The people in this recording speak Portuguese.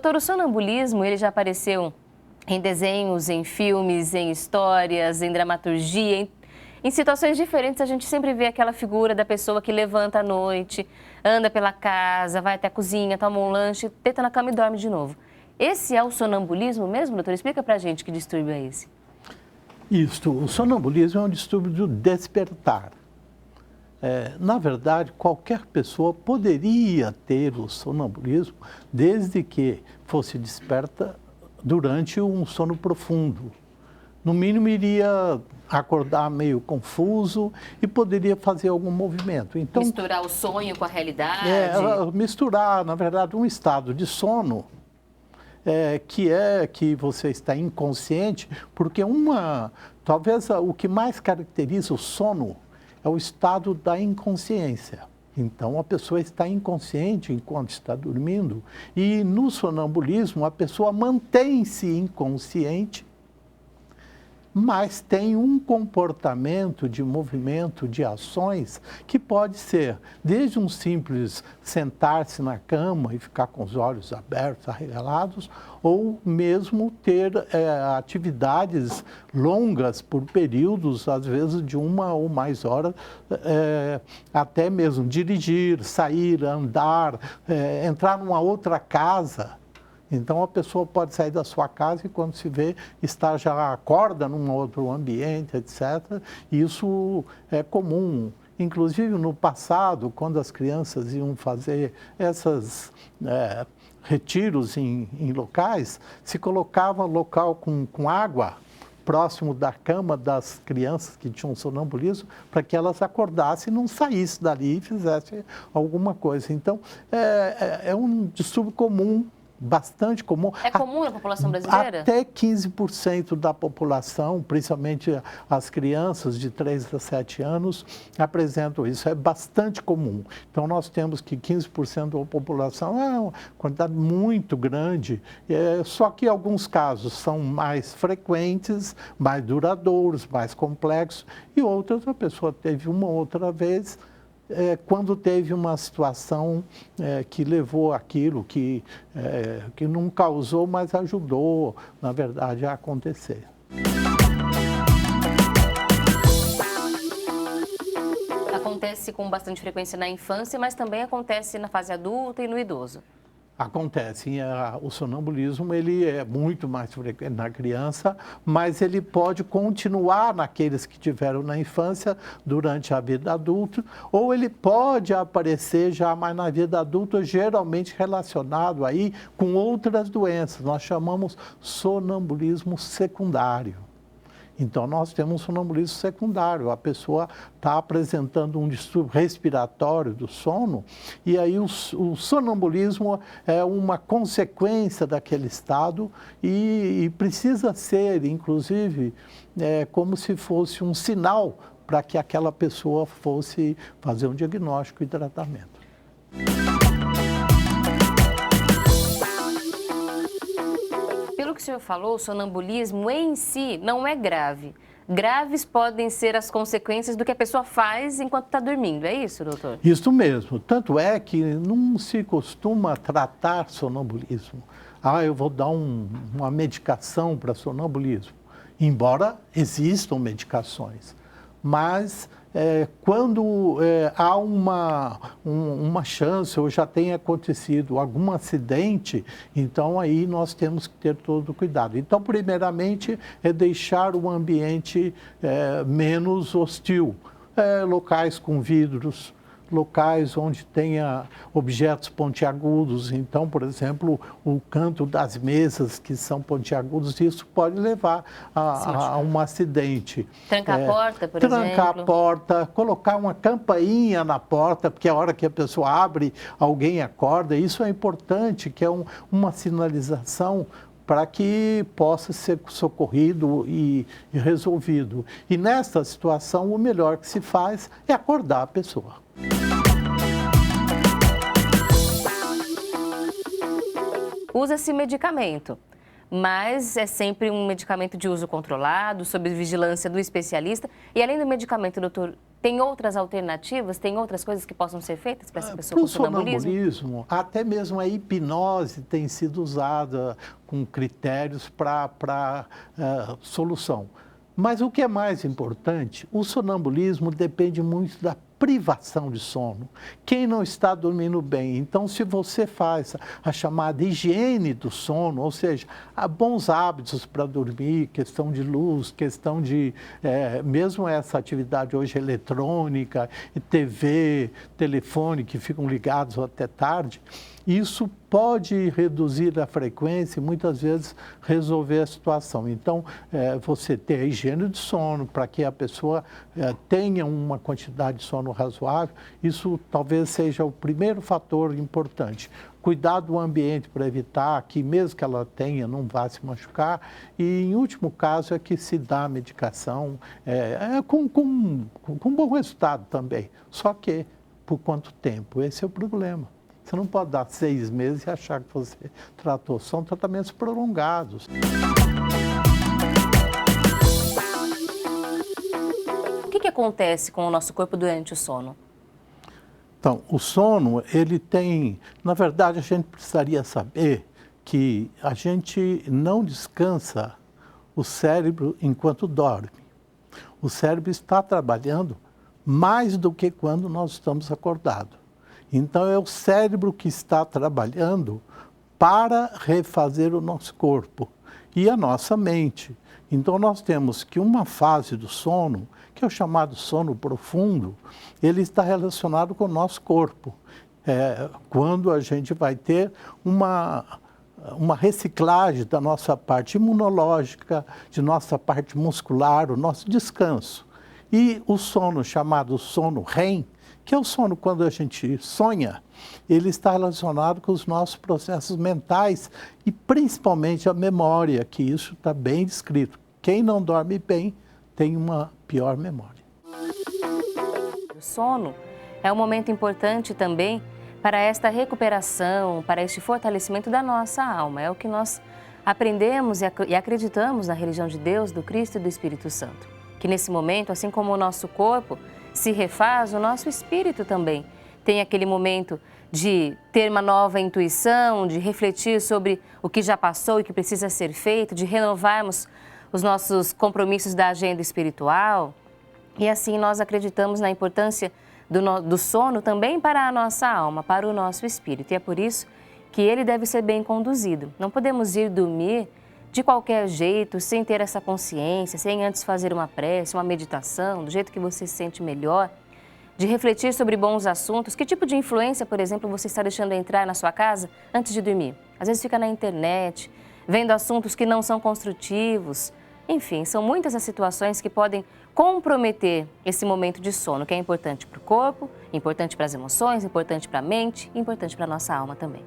Doutor, o sonambulismo, ele já apareceu em desenhos, em filmes, em histórias, em dramaturgia, em situações diferentes. A gente sempre vê aquela figura da pessoa que levanta à noite, anda pela casa, vai até a cozinha, toma um lanche, deita na cama e dorme de novo. Esse é o sonambulismo mesmo, doutor? Explica pra gente que distúrbio é esse. Isso, o sonambulismo é um distúrbio do despertar. Na verdade, qualquer pessoa poderia ter o sonambulismo desde que fosse desperta durante um sono profundo. No mínimo, iria acordar meio confuso e poderia fazer algum movimento. Então, misturar o sonho com a realidade? Misturar, na verdade, um estado de sono que você está inconsciente, porque talvez o que mais caracteriza o sono é o estado da inconsciência. Então, a pessoa está inconsciente enquanto está dormindo e no sonambulismo a pessoa mantém-se inconsciente, mas tem um comportamento de movimento, de ações, que pode ser desde um simples sentar-se na cama e ficar com os olhos abertos, arregalados, ou mesmo ter atividades longas por períodos, às vezes de 1 ou mais horas, até mesmo dirigir, sair, andar, entrar numa outra casa. Então, a pessoa pode sair da sua casa e, quando se vê, já acorda num outro ambiente, etc. Isso é comum. Inclusive, no passado, quando as crianças iam fazer esses retiros em locais, se colocava local com água próximo da cama das crianças que tinham sonambulismo, para que elas acordassem e não saíssem dali e fizessem alguma coisa. Então, é um distúrbio comum, bastante comum. É comum na população brasileira? Até 15% da população, principalmente as crianças de 3 a 7 anos, apresentam isso. É bastante comum. Então, nós temos que 15% da população é uma quantidade muito grande, só que alguns casos são mais frequentes, mais duradouros, mais complexos, e outras a pessoa teve uma outra vez, quando teve uma situação que levou aquilo, que não causou, mas ajudou, na verdade, a acontecer. Acontece com bastante frequência na infância, mas também acontece na fase adulta e no idoso. Acontece, o sonambulismo ele é muito mais frequente na criança, mas ele pode continuar naqueles que tiveram na infância durante a vida adulta, ou ele pode aparecer já mais na vida adulta, geralmente relacionado aí com outras doenças. Nós chamamos sonambulismo secundário. Então, nós temos um sonambulismo secundário, a pessoa está apresentando um distúrbio respiratório do sono, e aí o sonambulismo é uma consequência daquele estado e precisa ser, inclusive, como se fosse um sinal para que aquela pessoa fosse fazer um diagnóstico e tratamento. Pelo que o senhor falou, o sonambulismo em si não é grave. Graves podem ser as consequências do que a pessoa faz enquanto está dormindo, é isso, doutor? Isso mesmo. Tanto é que não se costuma tratar sonambulismo. Eu vou dar uma medicação para sonambulismo. Embora existam medicações. Mas quando há uma chance ou já tenha acontecido algum acidente, então aí nós temos que ter todo o cuidado. Então, primeiramente, é deixar o ambiente menos hostil. Locais com vidros, locais onde tenha objetos pontiagudos. Então, por exemplo, o canto das mesas que são pontiagudos, isso pode levar a um acidente. Trancar a porta, por exemplo? Trancar a porta, colocar uma campainha na porta, porque a hora que a pessoa abre, alguém acorda. Isso é importante, que é uma sinalização para que possa ser socorrido e resolvido. E nesta situação, o melhor que se faz é acordar a pessoa. Usa-se medicamento, mas é sempre um medicamento de uso controlado, sob vigilância do especialista. E além do medicamento, doutor, Tem outras alternativas? Tem outras coisas que possam ser feitas para essa pessoa Para com o sonambulismo, até mesmo a hipnose tem sido usada com critérios para solução. Mas o que é mais importante, o sonambulismo depende muito da privação de sono. Quem não está dormindo bem, então se você faz a chamada higiene do sono, ou seja, há bons hábitos para dormir, questão de luz, questão de, mesmo essa atividade hoje eletrônica, TV, telefone, que ficam ligados até tarde, isso pode reduzir a frequência e muitas vezes resolver a situação. Então, você ter a higiene de sono para que a pessoa tenha uma quantidade de sono razoável, isso talvez seja o primeiro fator importante. Cuidar do ambiente para evitar que, mesmo que ela tenha, não vá se machucar. E, em último caso, é que se dá a medicação com bom resultado também. Só que, por quanto tempo? Esse é o problema. Você não pode dar 6 meses e achar que você tratou. São tratamentos prolongados. O que acontece com o nosso corpo durante o sono? Então, o sono, ele tem... Na verdade, a gente precisaria saber que a gente não descansa o cérebro enquanto dorme. O cérebro está trabalhando mais do que quando nós estamos acordados. Então, é o cérebro que está trabalhando para refazer o nosso corpo e a nossa mente. Então, nós temos que uma fase do sono, que é o chamado sono profundo, ele está relacionado com o nosso corpo. Quando a gente vai ter uma reciclagem da nossa parte imunológica, de nossa parte muscular, o nosso descanso. E o sono chamado sono REM, que é o sono quando a gente sonha, ele está relacionado com os nossos processos mentais e principalmente a memória, que isso está bem descrito. Quem não dorme bem tem uma pior memória. O sono é um momento importante também para esta recuperação, para este fortalecimento da nossa alma. É o que nós aprendemos e acreditamos na religião de Deus, do Cristo e do Espírito Santo. Que nesse momento, assim como o nosso corpo se refaz, o nosso espírito também tem aquele momento de ter uma nova intuição, de refletir sobre o que já passou e que precisa ser feito, de renovarmos os nossos compromissos da agenda espiritual. E assim nós acreditamos na importância do sono também para a nossa alma, para o nosso espírito. E é por isso que ele deve ser bem conduzido. Não podemos ir dormir de qualquer jeito, sem ter essa consciência, sem antes fazer uma prece, uma meditação, do jeito que você se sente melhor, de refletir sobre bons assuntos. Que tipo de influência, por exemplo, você está deixando entrar na sua casa antes de dormir? Às vezes fica na internet, vendo assuntos que não são construtivos. Enfim, são muitas as situações que podem comprometer esse momento de sono, que é importante para o corpo, importante para as emoções, importante para a mente, importante para a nossa alma também.